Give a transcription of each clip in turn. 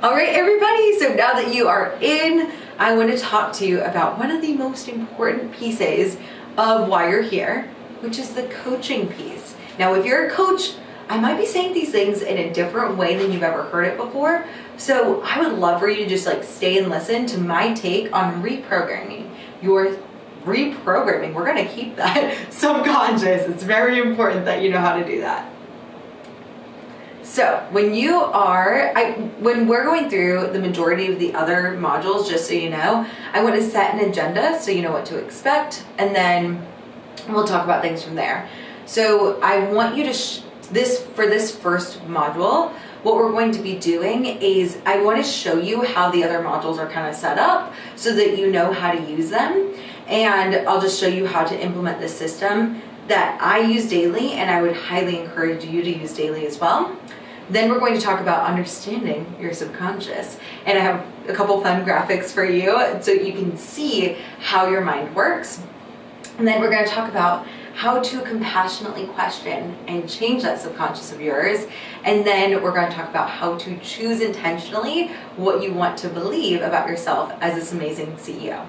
All right, everybody, so now that you are in, I want to talk to you about one of the most important pieces of why you're here, which is the coaching piece. Now, if you're a coach, I might be saying these things in a different way than you've ever heard it before. So I would love for you to just stay and listen to my take on reprogramming. We're going to keep that subconscious. It's very important that you know how to do that. So when we're going through the majority of the other modules, just so you know, I want to set an agenda so you know what to expect, and then we'll talk about things from there. So I want you to, for this first module, what we're going to be doing is I want to show you how the other modules are kind of set up so that you know how to use them. And I'll just show you how to implement this system that I use daily, and I would highly encourage you to use daily as well. Then we're going to talk about understanding your subconscious. And I have a couple fun graphics for you so you can see how your mind works. And then we're going to talk about how to compassionately question and change that subconscious of yours. And then we're going to talk about how to choose intentionally what you want to believe about yourself as this amazing CEO.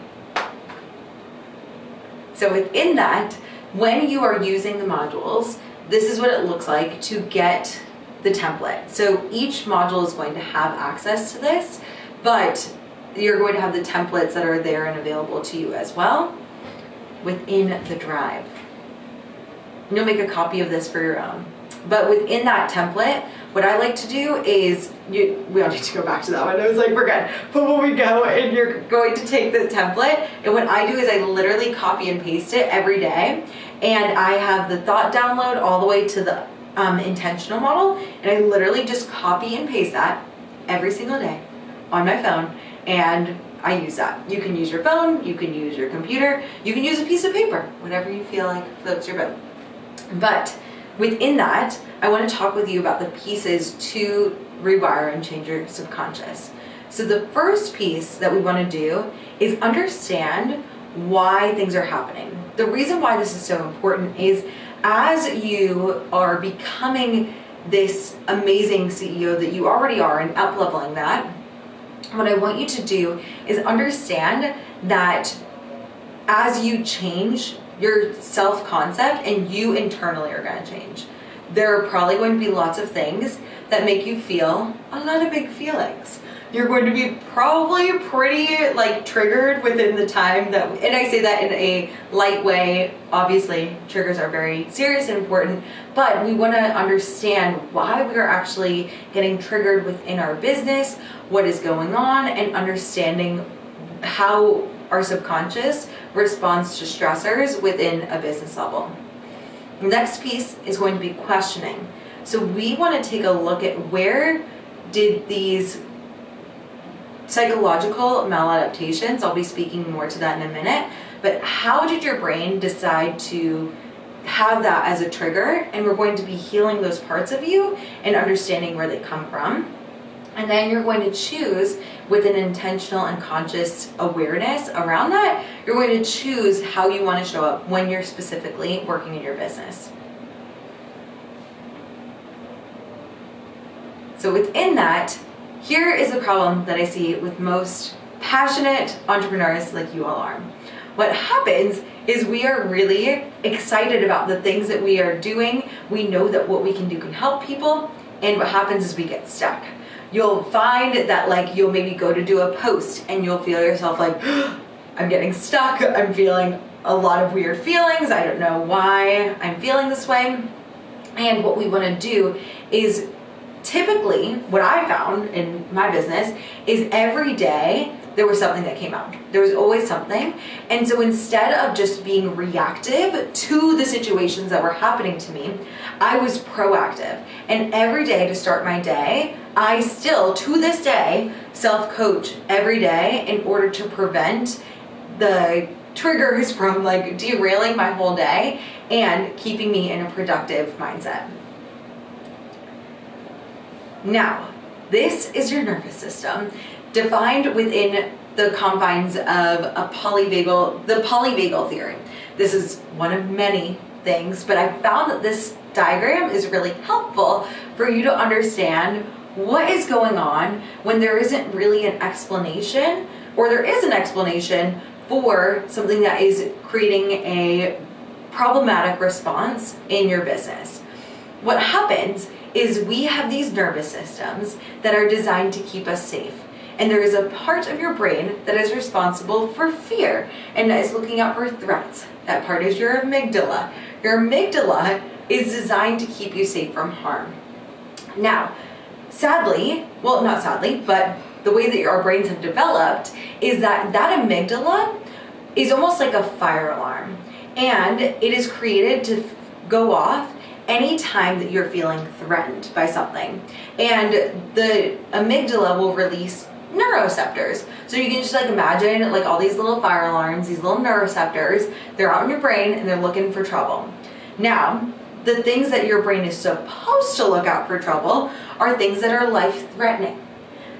So within that, when you are using the modules, this is what it looks like to get the template. So each module is going to have access to this, but you're going to have the templates that are there and available to you as well within the drive. You'll make a copy of this for your own. But within that template, what I like to do is, we don't need to go back to that one. I was like, we're good. But when we go and you're going to take the template, and what I do is I literally copy and paste it every day. And I have the thought download all the way to the intentional model, and I literally just copy and paste that every single day on my phone, and I use that. You can use your phone, you can use your computer, you can use a piece of paper, whatever you feel like floats your boat. But within that, I want to talk with you about the pieces to rewire and change your subconscious. So the first piece that we want to do is understand why things are happening. The reason why this is so important is as you are becoming this amazing CEO that you already are and up-leveling that, what I want you to do is understand that as you change your self-concept and you internally are going to change, there are probably going to be lots of things that make you feel a lot of big feelings. You're going to be probably pretty triggered within the time that, and I say that in a light way, obviously triggers are very serious and important, but we want to understand why we are actually getting triggered within our business, what is going on, and understanding how our subconscious responds to stressors within a business level. The next piece is going to be questioning. So we want to take a look at where did these psychological maladaptations, I'll be speaking more to that in a minute, but how did your brain decide to have that as a trigger? And we're going to be healing those parts of you and understanding where they come from. And then you're going to choose with an intentional and conscious awareness around that, you're going to choose how you want to show up when you're specifically working in your business. So within that, here is the problem that I see with most passionate entrepreneurs like you all are. What happens is we are really excited about the things that we are doing. We know that what we can do can help people, and what happens is we get stuck. You'll find that you'll maybe go to do a post and you'll feel yourself I'm getting stuck. I'm feeling a lot of weird feelings. I don't know why I'm feeling this way. And what we want to do is typically, what I found in my business is every day there was something that came up. There was always something. And so instead of just being reactive to the situations that were happening to me, I was proactive. And every day to start my day, I still, to this day, self-coach every day in order to prevent the triggers from derailing my whole day and keeping me in a productive mindset. Now, this is your nervous system, defined within the confines of the polyvagal theory. This is one of many things, but I found that this diagram is really helpful for you to understand what is going on when there isn't really an explanation, or there is an explanation for something that is creating a problematic response in your business. What happens is we have these nervous systems that are designed to keep us safe. And there is a part of your brain that is responsible for fear and that is looking out for threats. That part is your amygdala. Your amygdala is designed to keep you safe from harm. Now, sadly, well, not sadly, but the way that our brains have developed is that amygdala is almost like a fire alarm. And it is created to go off anytime that you're feeling threatened by something. And the amygdala will release neuroreceptors. So you can just like imagine like all these little fire alarms, these little neuroreceptors, they're out in your brain and they're looking for trouble. Now, the things that your brain is supposed to look out for trouble are things that are life-threatening.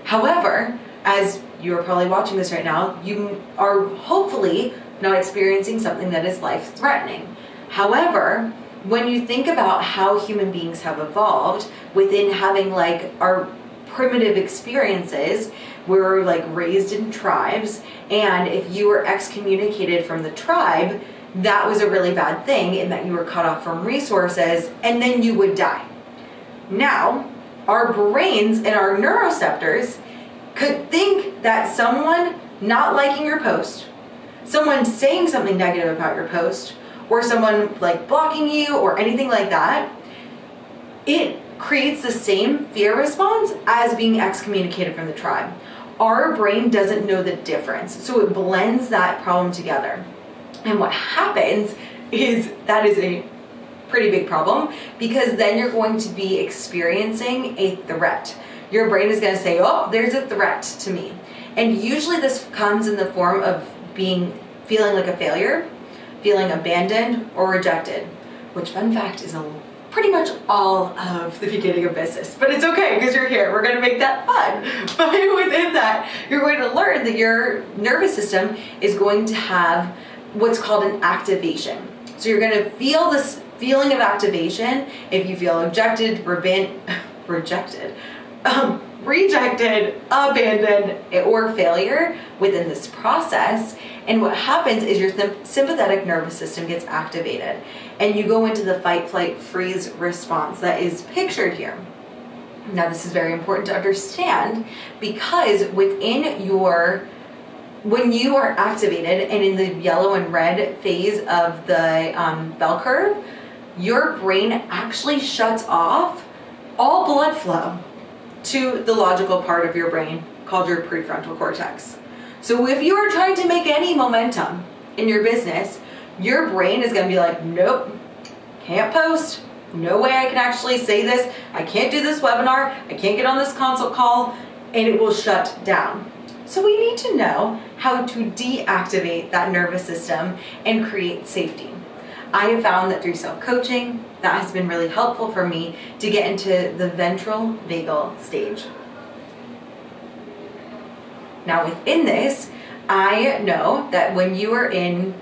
However, as you're probably watching this right now, you are hopefully not experiencing something that is life-threatening. However, when you think about how human beings have evolved within having like our primitive experiences, we're like raised in tribes, and if you were excommunicated from the tribe, that was a really bad thing in that you were cut off from resources and then you would die. Now, our brains and our neuroreceptors could think that someone not liking your post, someone saying something negative about your post, or someone like blocking you or anything like that, it creates the same fear response as being excommunicated from the tribe. Our brain doesn't know the difference, so it blends that problem together. And what happens is that is a pretty big problem, because then you're going to be experiencing a threat. Your brain is going to say, oh, there's a threat to me. And usually this comes in the form of feeling like a failure, feeling abandoned or rejected, which, fun fact, is pretty much all of the beginning of business. But it's okay because you're here. We're going to make that fun. But within that, you're going to learn that your nervous system is going to have what's called an activation. So you're going to feel this feeling of activation if you feel rejected, rejected, abandoned, or failure within this process. And what happens is your sympathetic nervous system gets activated and you go into the fight, flight, freeze response that is pictured here. Now, this is very important to understand, because when you are activated and in the yellow and red phase of the bell curve, your brain actually shuts off all blood flow to the logical part of your brain called your prefrontal cortex. So if you are trying to make any momentum in your business, your brain is going to be like, nope, can't post. No way I can actually say this. I can't do this webinar. I can't get on this consult call, and it will shut down. So we need to know how to deactivate that nervous system and create safety. I have found that through self-coaching, that has been really helpful for me to get into the ventral vagal stage. Now, within this, I know that when you are in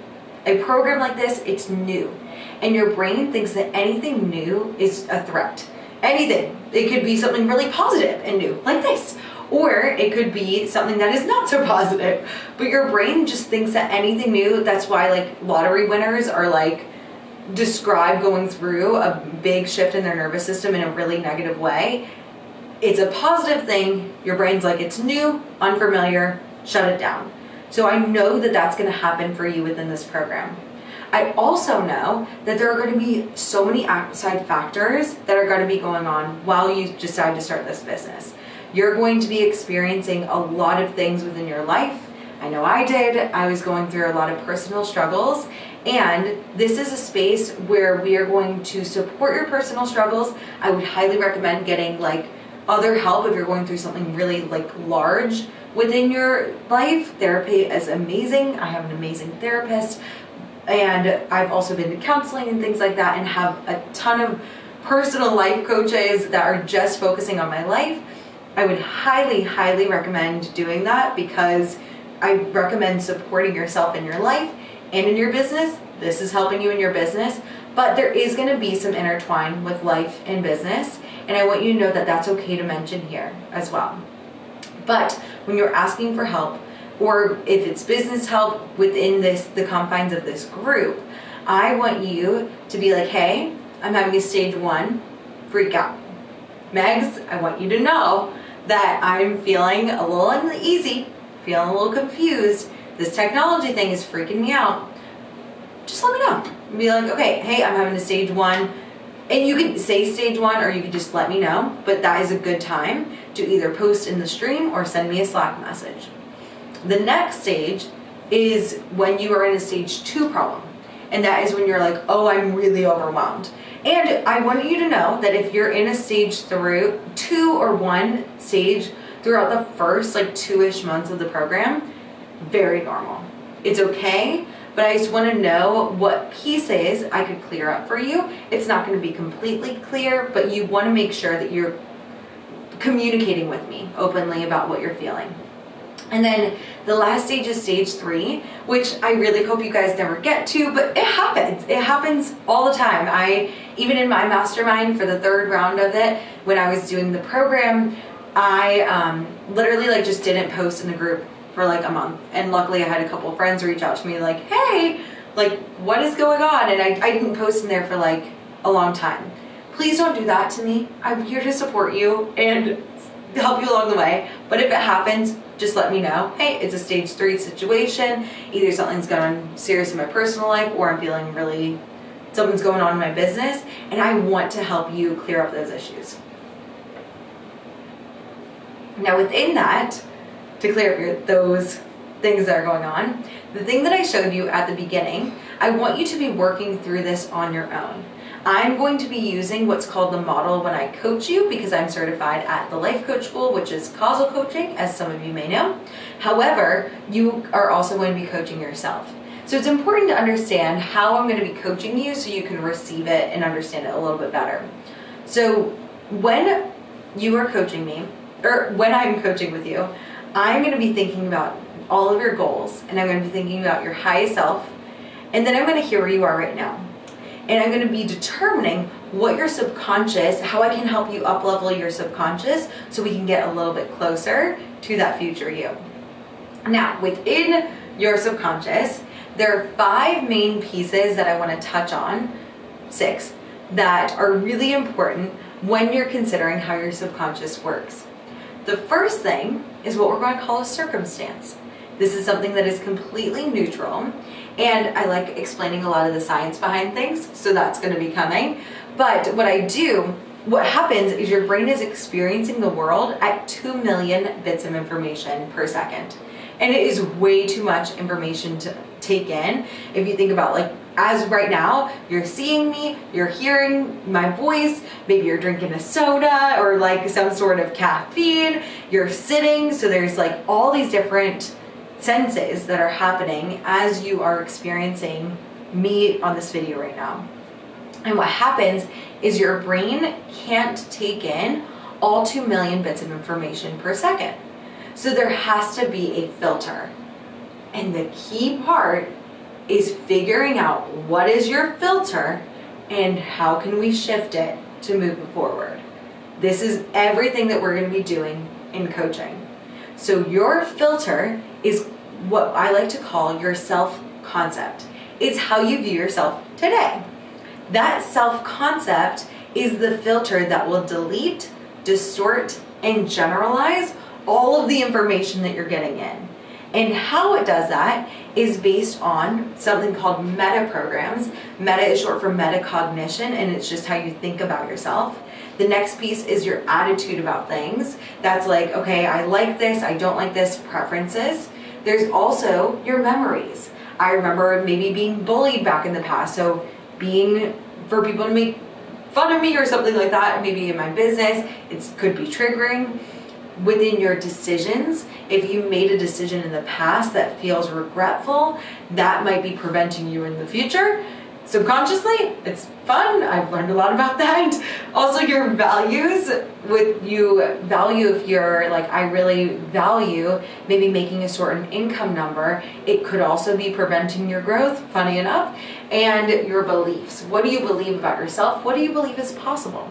a program like this, it's new. And your brain thinks that anything new is a threat. Anything. It could be something really positive and new, like this. Or it could be something that is not so positive. But your brain just thinks that anything new, that's why like lottery winners are like describe going through a big shift in their nervous system in a really negative way. It's a positive thing. Your brain's like, it's new, unfamiliar, shut it down. So I know that that's going to happen for you within this program. I also know that there are going to be so many outside factors that are going to be going on while you decide to start this business. You're going to be experiencing a lot of things within your life. I know I did. I was going through a lot of personal struggles, and this is a space where we are going to support your personal struggles. I would highly recommend getting like other help if you're going through something really like large within your life. Therapy is amazing. I have an amazing therapist, and I've also been to counseling and things like that, and have a ton of personal life coaches that are just focusing on my life. I would highly, highly recommend doing that, because I recommend supporting yourself in your life and in your business. This is helping you in your business, But there is going to be some intertwine with life and business, and I want you to know that that's okay to mention here as well. But when you're asking for help, or if it's business help within the confines of this group, I want you to be like, hey, I'm having a stage 1 freak out. Megs, I want you to know that I'm feeling a little uneasy, feeling a little confused. This technology thing is freaking me out. Just let me know. Be like, okay, hey, I'm having a stage 1. And you can say stage 1, or you can just let me know, but that is a good time to either post in the stream or send me a Slack message. The next stage is when you are in a stage 2 problem. And that is when you're like, oh, I'm really overwhelmed. And I want you to know that if you're in a stage 2 or 1 stage throughout the first 2-ish months of the program, very normal. It's okay, but I just want to know what pieces I could clear up for you. It's not going to be completely clear, but you want to make sure that you're communicating with me openly about what you're feeling. And then the last stage is stage 3, which I really hope you guys never get to, but it happens. It happens all the time. Even in my mastermind for the 3rd round of it, when I was doing the program, I literally just didn't post in the group for a month. And luckily I had a couple friends reach out to me like, hey, what is going on? And I didn't post in there for a long time. Please don't do that to me. I'm here to support you and help you along the way. But if it happens, just let me know. Hey, it's a stage 3 situation. Either something's gone serious in my personal life, or I'm feeling something's going on in my business, and I want to help you clear up those issues. Now within that, to clear up those things that are going on, the thing that I showed you at the beginning, I want you to be working through this on your own. I'm going to be using what's called the model when I coach you, because I'm certified at the Life Coach School, which is causal coaching, as some of you may know. However, you are also going to be coaching yourself. So it's important to understand how I'm going to be coaching you so you can receive it and understand it a little bit better. So when you are coaching me, or when I'm coaching with you, I'm going to be thinking about all of your goals, and I'm going to be thinking about your highest self, and then I'm going to hear where you are right now. And I'm going to be determining what your subconscious, how I can help you up-level your subconscious so we can get a little bit closer to that future you. Now, within your subconscious, there are 5 main pieces that I want to touch on, 6, that are really important when you're considering how your subconscious works. The first thing is what we're going to call a circumstance. This is something that is completely neutral, and I like explaining a lot of the science behind things, so that's going to be coming. But what happens is your brain is experiencing the world at 2 million bits of information per second. And it is way too much information to take in. If you think about as right now, you're seeing me, you're hearing my voice, maybe you're drinking a soda or some sort of caffeine, you're sitting, so there's all these different senses that are happening as you are experiencing me on this video right now. And what happens is your brain can't take in all 2 million bits of information per second. So there has to be a filter. And the key part is figuring out what is your filter and how can we shift it to move it forward. This is everything that we're going to be doing in coaching. So your filter is what I like to call your self-concept. It's how you view yourself today. That self-concept is the filter that will delete, distort, and generalize all of the information that you're getting in. And how it does that is based on something called meta programs. Meta is short for metacognition, and it's just how you think about yourself. The next piece is your attitude about things. That's okay, I like this, I don't like this, preferences. There's also your memories. I remember maybe being bullied back in the past, so for people to make fun of me or something like that, maybe in my business, it could be triggering. Within your decisions, if you made a decision in the past that feels regretful, that might be preventing you in the future. subconsciously, it's fun. I've learned a lot about that. Also, your values, with you value, if you're like, I really value maybe making a certain income number, it could also be preventing your growth, funny enough. And your beliefs. What do you believe about yourself? What do you believe is possible?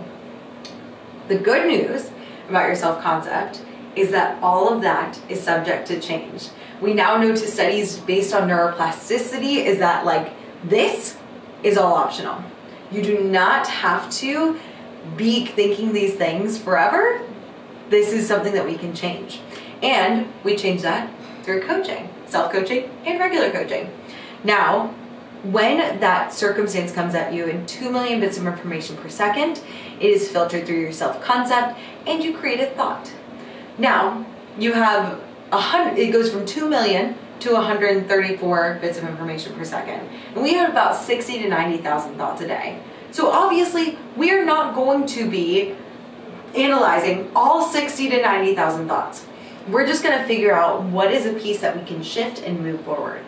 The good news about your self-concept is that all of that is subject to change. We now know to studies based on neuroplasticity is that like this is all optional. You do not have to be thinking these things forever. This is something that we can change. And we change that through coaching, self-coaching and regular coaching. Now, when that circumstance comes at you in 2 million bits of information per second, it is filtered through your self-concept and you create a thought. Now, you have it goes from 2 million to 134 bits of information per second. And we have about 60 to 90,000 thoughts a day. So obviously, we are not going to be analyzing all 60 to 90,000 thoughts. We're just gonna figure out what is a piece that we can shift and move forward.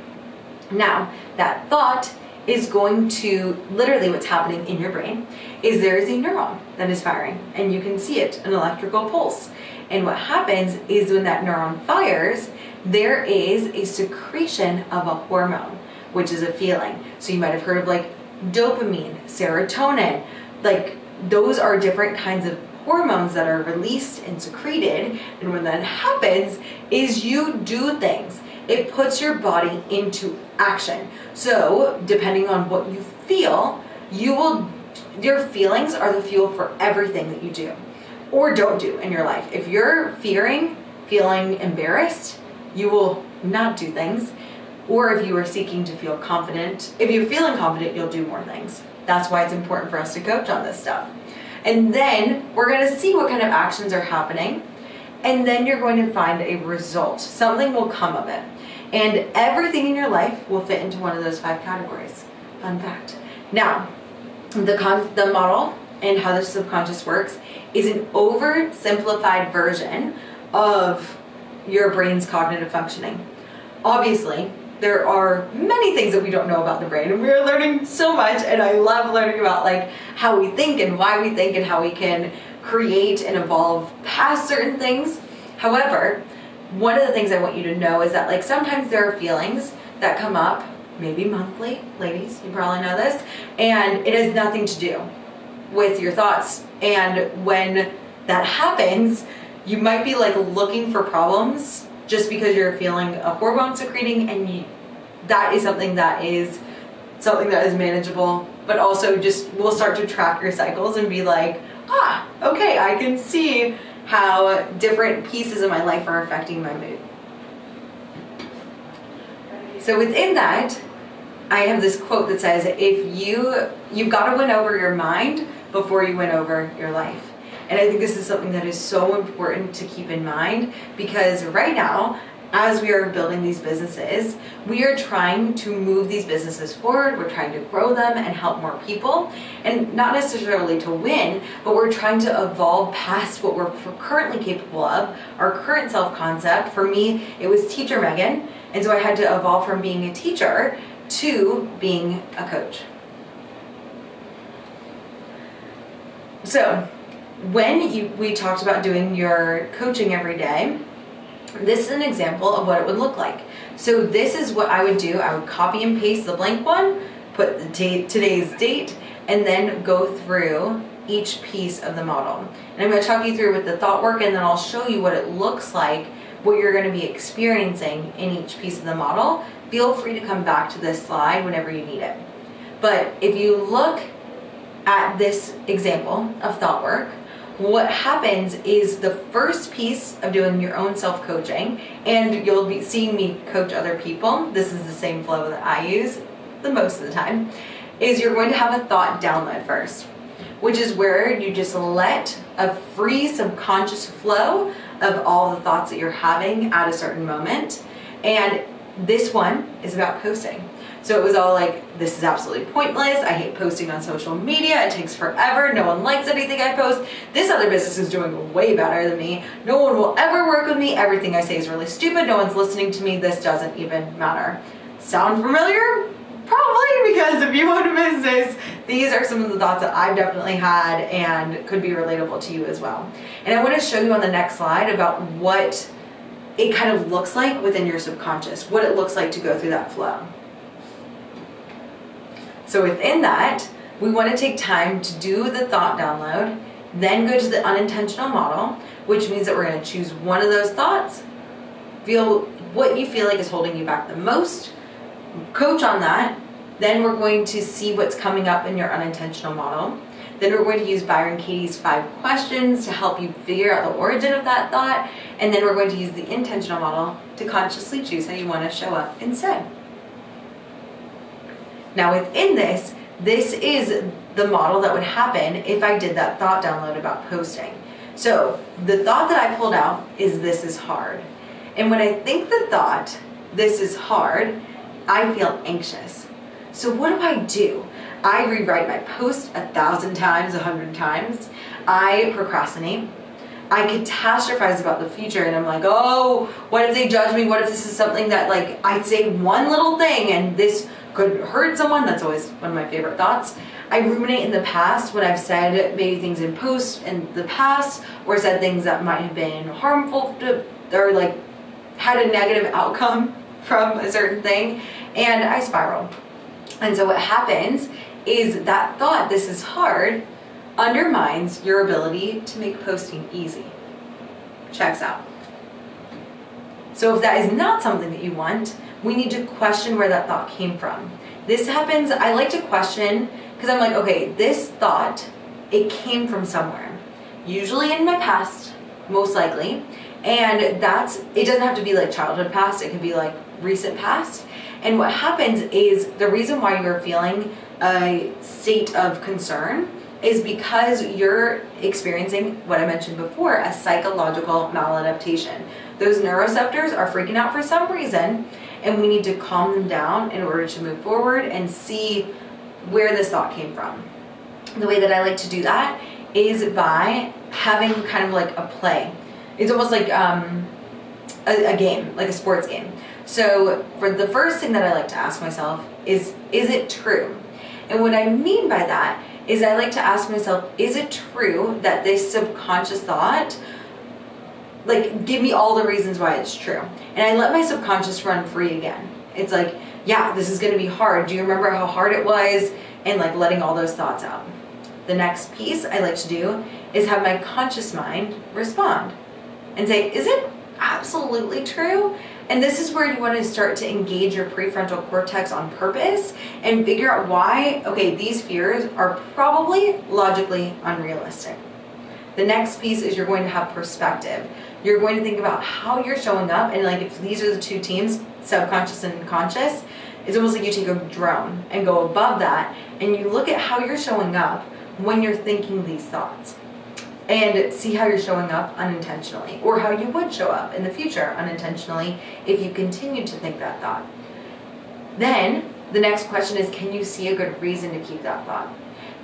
Now, that thought is going to, literally what's happening in your brain is there is a neuron that is firing and you can see it, an electrical pulse. And what happens is when that neuron fires, there is a secretion of a hormone, which is a feeling. So you might have heard of like dopamine, serotonin, like those are different kinds of hormones that are released and secreted. And when that happens is you do things. It puts your body into action. So depending on what you feel, your feelings are the fuel for everything that you do or don't do in your life. If you're feeling embarrassed, you will not do things. Or if you are seeking to feel confident, if you're feeling confident, you'll do more things. That's why it's important for us to coach on this stuff. And then we're gonna see what kind of actions are happening. And then you're going to find a result. Something will come of it. And everything in your life will fit into one of those 5 categories. Fun fact. Now, the model and how the subconscious works is an oversimplified version of your brain's cognitive functioning. Obviously, there are many things that we don't know about the brain, and we're learning so much, and I love learning about like how we think and why we think and how we can create and evolve past certain things. However, one of the things I want you to know is that like sometimes there are feelings that come up, maybe monthly, ladies, you probably know this, and it has nothing to do with your thoughts. And when that happens, you might be like looking for problems just because you're feeling a hormone secreting, and that is something that is manageable, but also just we'll start to track your cycles and be like, okay, I can see how different pieces of my life are affecting my mood. So within that, I have this quote that says, you've got to win over your mind before you win over your life. And I think this is something that is so important to keep in mind, because right now, as we are building these businesses, we are trying to move these businesses forward. We're trying to grow them and help more people, and not necessarily to win, but we're trying to evolve past what we're currently capable of, our current self-concept. For me, it was teacher Megan, and so I had to evolve from being a teacher to being a coach. So when we talked about doing your coaching every day, this is an example of what it would look like. So this is what I would do. I would copy and paste the blank one, put today's date, and then go through each piece of the model. And I'm going to talk you through with the thought work, and then I'll show you what it looks like, what you're going to be experiencing in each piece of the model. Feel free to come back to this slide whenever you need it. But if you look at this example of thought work, what happens is the first piece of doing your own self-coaching, and you'll be seeing me coach other people, this is the same flow that I use the most of the time, is you're going to have a thought download first, which is where you just let a free subconscious flow of all the thoughts that you're having at a certain moment. And this one is about posting. So it was all like, this is absolutely pointless. I hate posting on social media. It takes forever. No one likes anything I post. This other business is doing way better than me. No one will ever work with me. Everything I say is really stupid. No one's listening to me. This doesn't even matter. Sound familiar? Probably because if you own a business, these are some of the thoughts that I've definitely had and could be relatable to you as well. And I want to show you on the next slide about what it kind of looks like within your subconscious, what it looks like to go through that flow. So within that, we want to take time to do the thought download, then go to the unintentional model, which means that we're going to choose one of those thoughts, feel what you feel like is holding you back the most, coach on that, then we're going to see what's coming up in your unintentional model. Then we're going to use Byron Katie's 5 questions to help you figure out the origin of that thought, and then we're going to use the intentional model to consciously choose how you want to show up instead. Now within this is the model that would happen if I did that thought download about posting. So the thought that I pulled out is this is hard. And when I think the thought, this is hard, I feel anxious. So what do? I rewrite my post 1,000 times, 100 times. I procrastinate. I catastrophize about the future and I'm like, oh, what if they judge me? What if this is something that like I say one little thing and this could hurt someone? That's always one of my favorite thoughts. I ruminate in the past when I've said maybe things in posts in the past or said things that might have been harmful to, or like had a negative outcome from a certain thing, and I spiral. And so what happens is that thought, this is hard, undermines your ability to make posting easy. Checks out. So if that is not something that you want, we need to question where that thought came from. This happens, I like to question, because I'm like, okay, this thought, it came from somewhere. Usually in my past, most likely. And it doesn't have to be like childhood past, it could be like recent past. And what happens is the reason why you're feeling a state of concern is because you're experiencing what I mentioned before, a psychological maladaptation. Those neuroreceptors are freaking out for some reason, and we need to calm them down in order to move forward and see where this thought came from. The way that I like to do that is by having kind of like a play. It's almost like a game, like a sports game. So for the first thing that I like to ask myself is it true? And what I mean by that is I like to ask myself, is it true that this subconscious thought, like, give me all the reasons why it's true? And I let my subconscious run free again. It's like, yeah, this is going to be hard. Do you remember how hard it was? And like letting all those thoughts out. The next piece I like to do is have my conscious mind respond and say, is it absolutely true? And this is where you want to start to engage your prefrontal cortex on purpose and figure out why, okay, these fears are probably logically unrealistic. The next piece is you're going to have perspective. You're going to think about how you're showing up, and like if these are the two teams, subconscious and conscious, it's almost like you take a drone and go above that and you look at how you're showing up when you're thinking these thoughts. And see how you're showing up unintentionally, or how you would show up in the future unintentionally if you continue to think that thought. Then the next question is, can you see a good reason to keep that thought?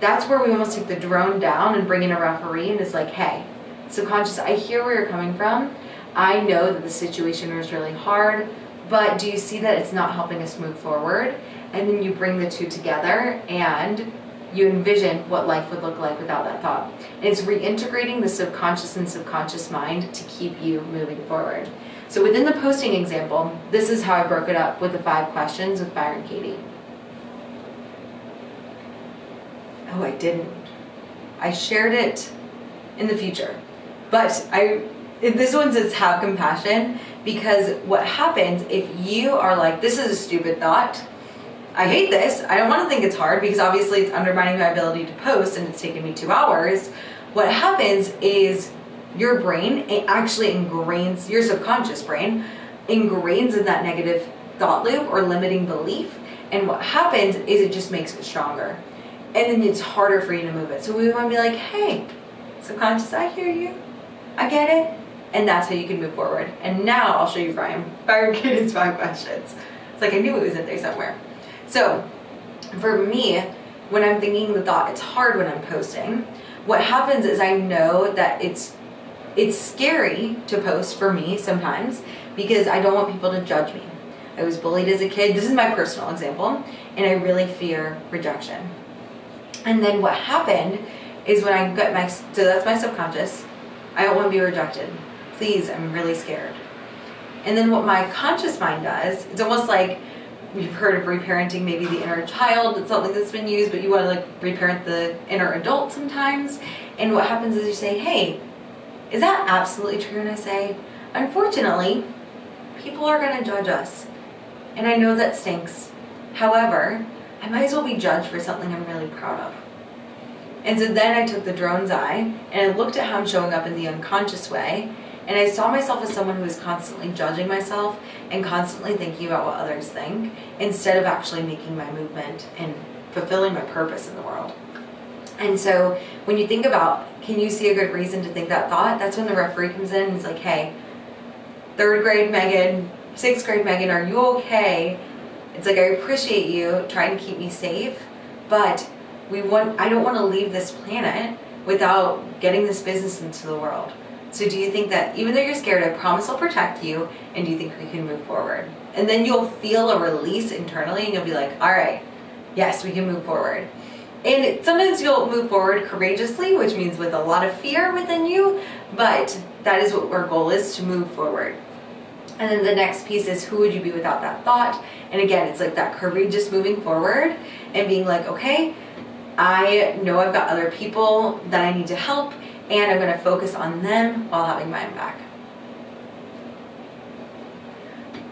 That's where we almost take the drone down and bring in a referee and it's like, hey, subconscious, I hear where you're coming from. I know that the situation was really hard, but do you see that it's not helping us move forward? And then you bring the two together and you envision what life would look like without that thought. And it's reintegrating the subconscious and subconscious mind to keep you moving forward. So within the posting example, this is how I broke it up with the 5 questions with Byron Katie. Oh, I didn't. I shared it in the future. But this one says have compassion, because what happens if you are like, this is a stupid thought, I hate this, I don't want to think it's hard because obviously it's undermining my ability to post and it's taken me 2 hours. What happens is your brain, it actually ingrains, your subconscious brain ingrains in that negative thought loop or limiting belief. And what happens is it just makes it stronger. And then it's harder for you to move it. So we want to be like, hey, subconscious, I hear you. I get it. And that's how you can move forward. And now I'll show you Byron Katie's 5 questions. It's like I knew it was in there somewhere. So for me, when I'm thinking the thought, it's hard when I'm posting, what happens is I know that it's scary to post for me sometimes because I don't want people to judge me. I was bullied as a kid. This is my personal example. And I really fear rejection. And then what happened is when I got so that's my subconscious. I don't want to be rejected. Please, I'm really scared. And then what my conscious mind does, it's almost like you've heard of reparenting maybe the inner child. It's something that's been used, but you want to like reparent the inner adult sometimes. And what happens is you say, hey, is that absolutely true? And I say, unfortunately, people are going to judge us. And I know that stinks. However, I might as well be judged for something I'm really proud of. And so then I took the drone's eye and I looked at how I'm showing up in the unconscious way. And I saw myself as someone who was constantly judging myself and constantly thinking about what others think instead of actually making my movement and fulfilling my purpose in the world. And so when you think about, can you see a good reason to think that thought? That's when the referee comes in and is like, hey, 3rd grade Megan, 6th grade Megan, are you okay? It's like, I appreciate you trying to keep me safe, but I don't want to leave this planet without getting this business into the world. So do you think that even though you're scared, I promise I'll protect you, and do you think we can move forward? And then you'll feel a release internally and you'll be like, all right, yes, we can move forward. And sometimes you'll move forward courageously, which means with a lot of fear within you, but that is what our goal is, to move forward. And then the next piece is, who would you be without that thought? And again, it's like that courageous moving forward and being like, okay, I know I've got other people that I need to help, and I'm going to focus on them while having my own back.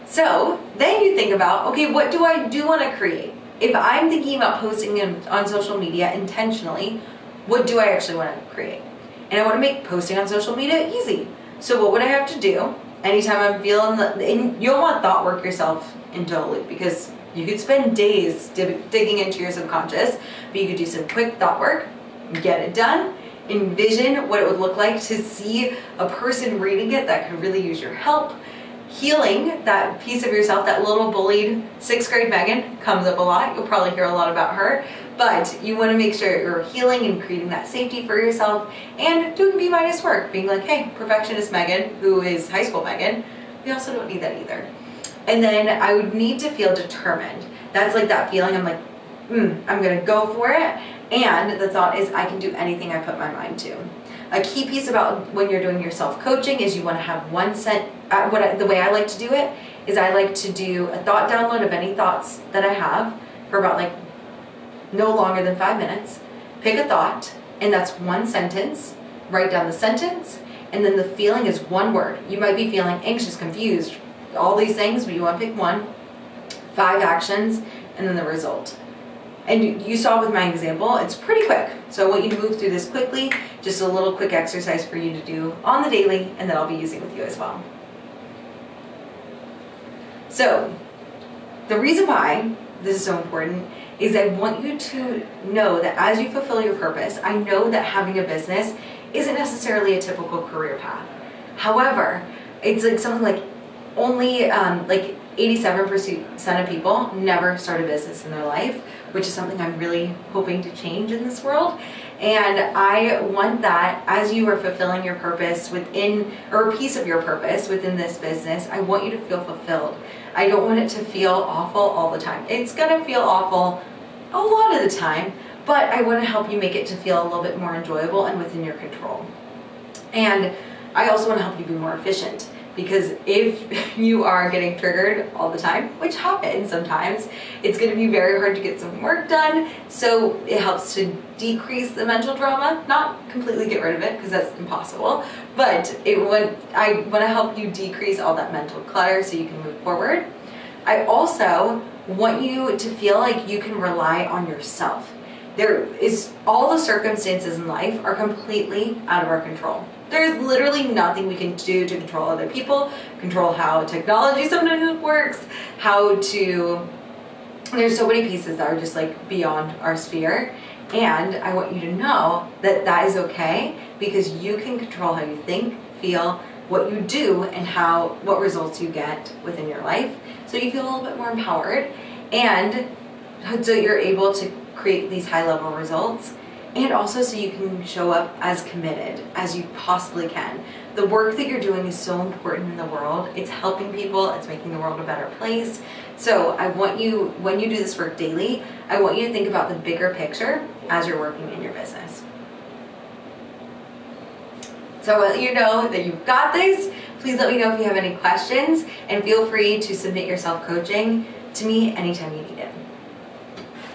So then you think about, okay, what do I want to create? If I'm thinking about posting on social media intentionally, what do I actually want to create? And I want to make posting on social media easy. So what would I have to do? Anytime I'm feeling and you don't want to thought work yourself into a loop, because you could spend days digging into your subconscious, but you could do some quick thought work, get it done, envision what it would look like to see a person reading it that could really use your help. Healing that piece of yourself, that little bullied 6th grade Megan comes up a lot. You'll probably hear a lot about her, but you want to make sure you're healing and creating that safety for yourself and doing B- work, being like, hey, perfectionist Megan, who is high school Megan, we also don't need that either. And then I would need to feel determined. That's like that feeling, I'm like, I'm going to go for it. And the thought is, I can do anything I put my mind to. A key piece about when you're doing your self-coaching is you want to have the way I like to do it is I like to do a thought download of any thoughts that I have for about like no longer than 5 minutes. Pick a thought, and that's one sentence. Write down the sentence, and then the feeling is one word. You might be feeling anxious, confused, all these things, but you want to pick one. 5 actions, and then the result. And you saw with my example, it's pretty quick. So I want you to move through this quickly, just a little quick exercise for you to do on the daily, and that I'll be using with you as well. So the reason why this is so important is I want you to know that as you fulfill your purpose, I know that having a business isn't necessarily a typical career path. However, it's like something like only like 87% of people never start a business in their life, which is something I'm really hoping to change in this world. And I want that as you are fulfilling your purpose within, or a piece of your purpose within this business, I want you to feel fulfilled. I don't want it to feel awful all the time. It's gonna feel awful a lot of the time, but I want to help you make it to feel a little bit more enjoyable and within your control. And I also want to help you be more efficient, because if you are getting triggered all the time, which happens sometimes, it's going to be very hard to get some work done. So it helps to decrease the mental drama, not completely get rid of it because that's impossible, but I want to help you decrease all that mental clutter so you can move forward. I also want you to feel like you can rely on yourself. All the circumstances in life are completely out of our control. There's literally nothing we can do to control other people, control how technology sometimes works, there's so many pieces that are just like beyond our sphere. And I want you to know that that is okay, because you can control how you think, feel, what you do, and what results you get within your life. So you feel a little bit more empowered, and so you're able to create these high level results. and also so you can show up as committed as you possibly can. The work that you're doing is so important in the world. It's helping people, it's making the world a better place. So I want you, when you do this work daily, I want you to think about the bigger picture as you're working in your business. So I'll let you know that you've got this. Please let me know if you have any questions, and feel free to submit your self-coaching to me anytime you need it.